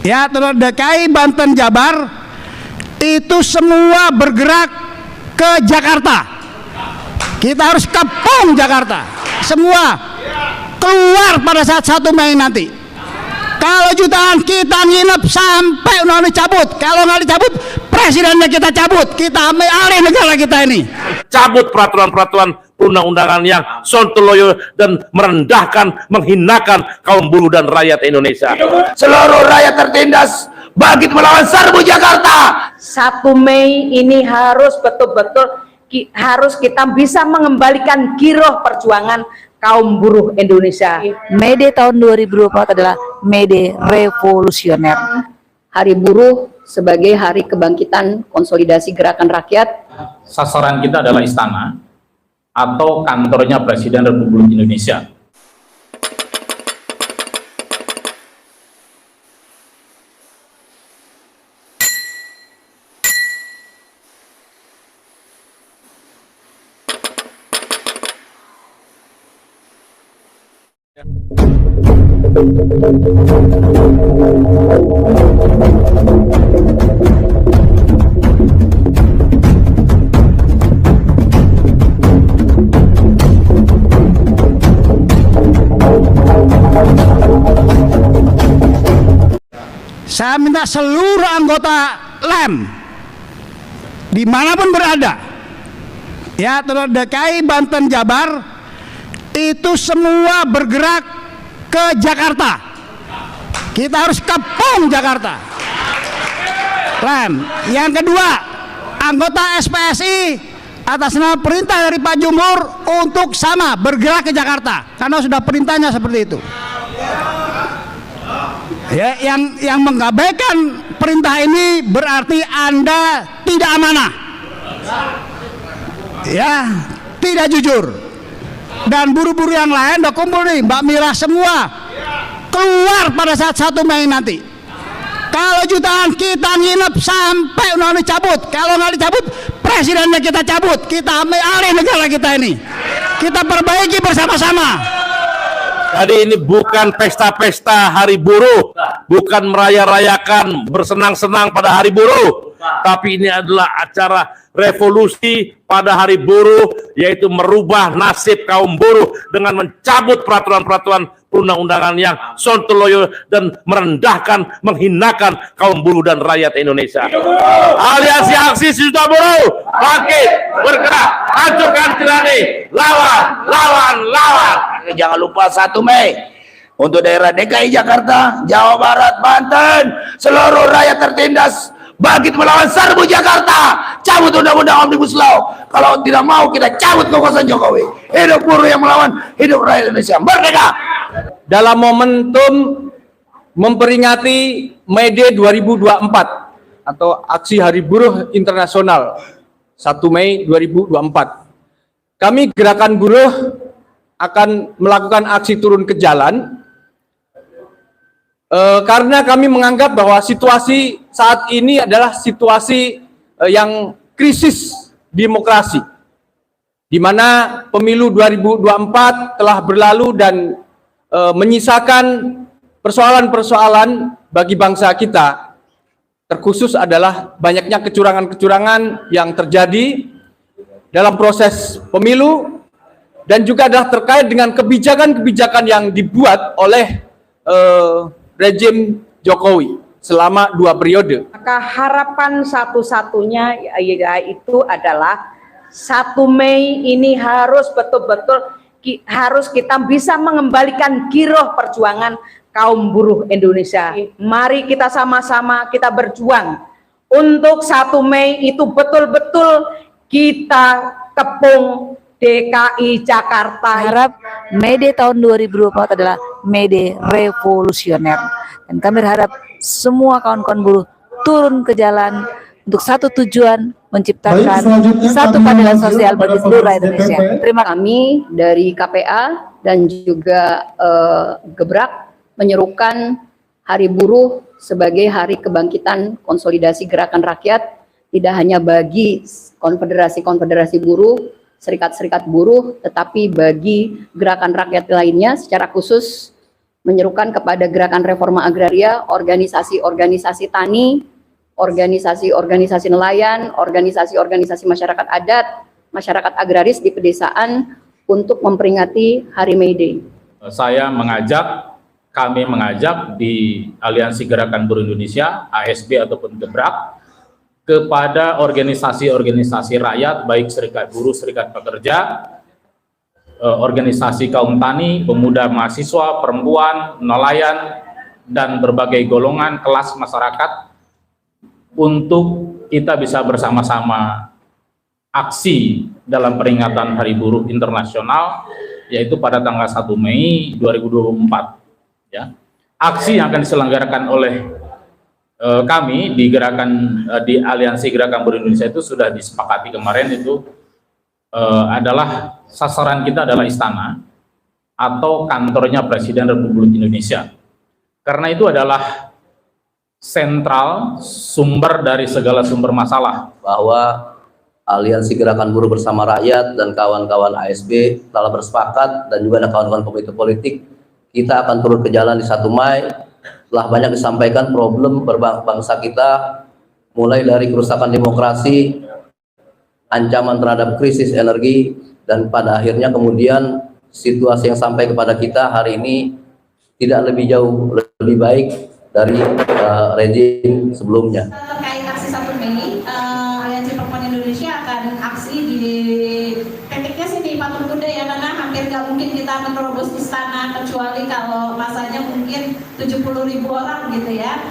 ya, terus DKI, Banten, Jabar, itu semua bergerak ke Jakarta. Kita harus kepung Jakarta, semua keluar pada saat 1 Mei nanti. Kalau jutaan kita nginep sampai undang-undang dicabut, kalau nggak dicabut, presidennya kita cabut, kita ambil alih negara kita ini. Cabut peraturan-peraturan undang-undangan yang sontoloyo dan merendahkan, menghinakan kaum buruh dan rakyat Indonesia. Seluruh rakyat tertindas bangkit melawan serbu Jakarta. 1 Mei ini harus betul-betul harus kita bisa mengembalikan giroh perjuangan kaum buruh Indonesia. May Day tahun 2024 adalah May Day revolusioner. Hari Buruh sebagai hari kebangkitan konsolidasi gerakan rakyat. Sasaran kita adalah istana atau kantornya Presiden Republik Indonesia. Saya minta seluruh anggota LEM dimanapun berada, ya, terus DKI, Banten, Jabar, itu semua bergerak ke Jakarta. Kita harus kepung Jakarta. LEM. Yang kedua, anggota SPSI atas nama perintah dari Pak Jumhur untuk sama bergerak ke Jakarta, karena sudah perintahnya seperti itu. Ya, yang mengabaikan perintah ini berarti Anda tidak amanah, ya, tidak jujur. Dan buruh-buruh yang lain udah kumpul nih, Mbak Mira, semua keluar pada saat 1 Mei nanti. Kalau jutaan kita nginep sampai undang-undang dicabut, kalau nggak dicabut, presidennya kita cabut, kita ambil alih negara kita ini, kita perbaiki bersama-sama. Jadi ini bukan pesta-pesta hari buruh, bukan meraya-rayakan bersenang-senang pada hari buruh, tapi ini adalah acara revolusi pada hari buruh, yaitu merubah nasib kaum buruh dengan mencabut peraturan-peraturan undang-undangan yang sontoloyo dan merendahkan, menghinakan kaum buruh dan rakyat Indonesia. Aliansi Aksi Sejuta Buruh, bangkit, bergerak, hancurkan tirani, lawan, lawan, lawan. Jangan lupa 1 Mei untuk daerah DKI Jakarta, Jawa Barat, Banten, seluruh rakyat tertindas bangkit melawan serbu Jakarta. Cabut undang-undang Omnibus Law. Kalau tidak mau, kita cabut kekuasaan Jokowi. Hidup buruh yang melawan, hidup rakyat Indonesia merdeka. Dalam momentum memperingati May Day 2024 atau Aksi Hari Buruh Internasional 1 Mei 2024, kami Gerakan Buruh akan melakukan aksi turun ke jalan karena kami menganggap bahwa situasi saat ini adalah situasi yang krisis demokrasi, di mana pemilu 2024 telah berlalu dan menyisakan persoalan-persoalan bagi bangsa kita. Terkhusus adalah banyaknya kecurangan-kecurangan yang terjadi dalam proses pemilu, dan juga adalah terkait dengan kebijakan-kebijakan yang dibuat oleh rejim Jokowi selama 2 periode. Maka harapan satu-satunya yaitu adalah 1 Mei ini harus betul-betul harus kita bisa mengembalikan giroh perjuangan kaum buruh Indonesia. Mari kita sama-sama kita berjuang untuk 1 Mei itu betul-betul kita kepung DKI Jakarta. Harap May Day tahun 2024 adalah May Day revolusioner, dan kami berharap semua kawan-kawan buruh turun ke jalan untuk satu tujuan, menciptakan satu keadilan sosial bagi seluruh rakyat Indonesia. Terima kami dari KPA dan juga Gebrak menyerukan Hari Buruh sebagai hari kebangkitan konsolidasi gerakan rakyat, tidak hanya bagi konfederasi-konfederasi buruh, serikat-serikat buruh, tetapi bagi gerakan rakyat lainnya, secara khusus menyerukan kepada gerakan reforma agraria, organisasi-organisasi tani, organisasi-organisasi nelayan, organisasi-organisasi masyarakat adat, masyarakat agraris di pedesaan untuk memperingati Hari May Day. Kami mengajak di Aliansi Gerakan Buruh Indonesia, ASB ataupun Gebrak, kepada organisasi-organisasi rakyat, baik serikat buruh, serikat pekerja, organisasi kaum tani, pemuda mahasiswa, perempuan, nelayan, dan berbagai golongan kelas masyarakat untuk kita bisa bersama-sama aksi dalam peringatan Hari Buruh Internasional, yaitu pada tanggal 1 Mei 2024. Ya. Aksi yang akan diselenggarakan oleh kami di Aliansi Gerakan Buruh Indonesia itu sudah disepakati kemarin, itu adalah sasaran kita adalah istana atau kantornya Presiden Republik Indonesia, karena itu adalah sentral sumber dari segala sumber masalah. Bahwa Aliansi Gerakan Buruh Bersama Rakyat dan kawan-kawan ASB telah bersepakat, dan juga ada kawan-kawan komite politik, kita akan turun ke jalan di 1 Mei. Telah banyak disampaikan problem berbangsa kita, mulai dari kerusakan demokrasi, ancaman terhadap krisis energi, dan pada akhirnya kemudian situasi yang sampai kepada kita hari ini tidak lebih jauh lebih baik dari rejim sebelumnya. Terkait aksi 1 Mei, Aliansi Perempuan Indonesia akan aksi di titiknya sini Patung Kuda ya, karena hampir nggak mungkin kita menerobos istana kecuali kalau masanya mungkin 70.000 orang gitu ya.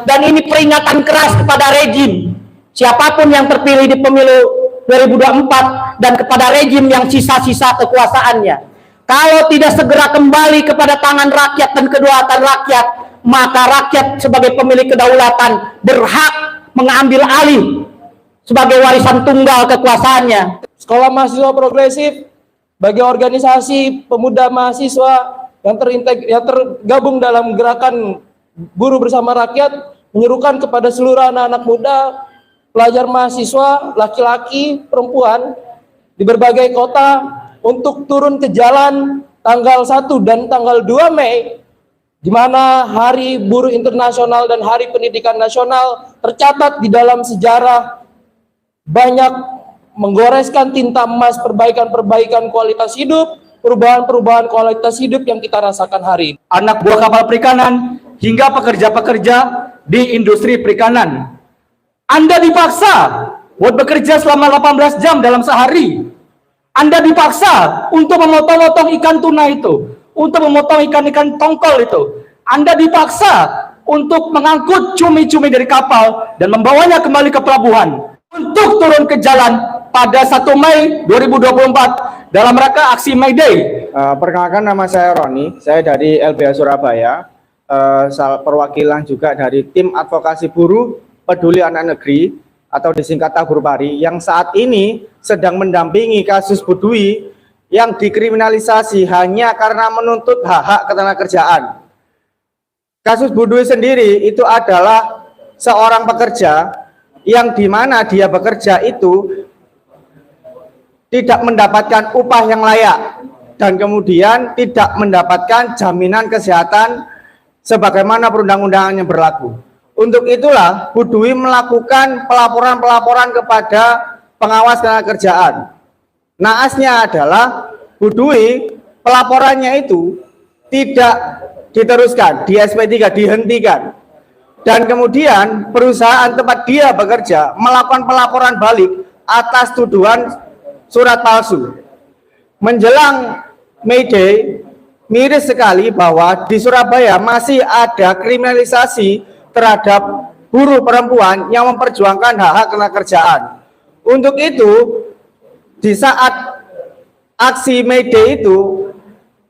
Dan ini peringatan keras kepada rejim, siapapun yang terpilih di pemilu 2024 dan kepada rejim yang sisa-sisa kekuasaannya. Kalau tidak segera kembali kepada tangan rakyat dan kedaulatan rakyat, maka rakyat sebagai pemilik kedaulatan berhak mengambil alih sebagai warisan tunggal kekuasaannya. Sekolah Mahasiswa Progresif bagi organisasi pemuda mahasiswa yang tergabung dalam gerakan buruh bersama rakyat menyerukan kepada seluruh anak-anak muda, pelajar mahasiswa, laki-laki, perempuan di berbagai kota untuk turun ke jalan tanggal 1 dan tanggal 2 Mei, di mana Hari Buruh Internasional dan Hari Pendidikan Nasional tercatat di dalam sejarah, banyak menggoreskan tinta emas perbaikan-perbaikan kualitas hidup, perubahan-perubahan kualitas hidup yang kita rasakan hari ini. Anak buah kapal perikanan hingga pekerja-pekerja di industri perikanan, Anda dipaksa buat bekerja selama 18 jam dalam sehari. Anda dipaksa untuk memotong-motong ikan tuna itu, untuk memotong ikan-ikan tongkol itu. Anda dipaksa untuk mengangkut cumi-cumi dari kapal dan membawanya kembali ke pelabuhan untuk turun ke jalan pada 1 Mei 2024 dalam rangka aksi May Day. Perkenalkan, nama saya Roni, saya dari LBH Surabaya, perwakilan juga dari tim advokasi buruh peduli anak negeri atau disingkat Taburpari, yang saat ini sedang mendampingi kasus Bu Dwi yang dikriminalisasi hanya karena menuntut hak-hak ketenagakerjaan. Kasus Bu Dwi sendiri itu adalah seorang pekerja yang dimana dia bekerja itu tidak mendapatkan upah yang layak dan kemudian tidak mendapatkan jaminan kesehatan sebagaimana perundang-undangan yang berlaku. Untuk itulah Bu Dwi melakukan pelaporan-pelaporan kepada pengawas ketenagakerjaan. Naasnya adalah Bu Dwi pelaporannya itu tidak diteruskan, di SP3 dihentikan. Dan kemudian perusahaan tempat dia bekerja melakukan pelaporan balik atas tuduhan surat palsu. Menjelang May Day, miris sekali bahwa di Surabaya masih ada kriminalisasi terhadap buruh perempuan yang memperjuangkan hak-hak ketenagakerjaan. Untuk itu, di saat aksi May Day itu,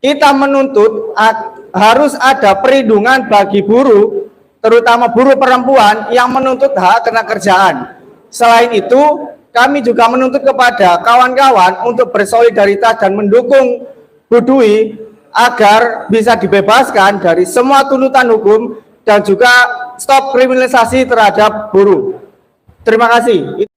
kita menuntut harus ada perlindungan bagi buruh, terutama buruh perempuan yang menuntut hak ketenagakerjaan. Selain itu, kami juga menuntut kepada kawan-kawan untuk bersolidaritas dan mendukung Bu Dwi agar bisa dibebaskan dari semua tuntutan hukum dan juga stop kriminalisasi terhadap buruh. Terima kasih.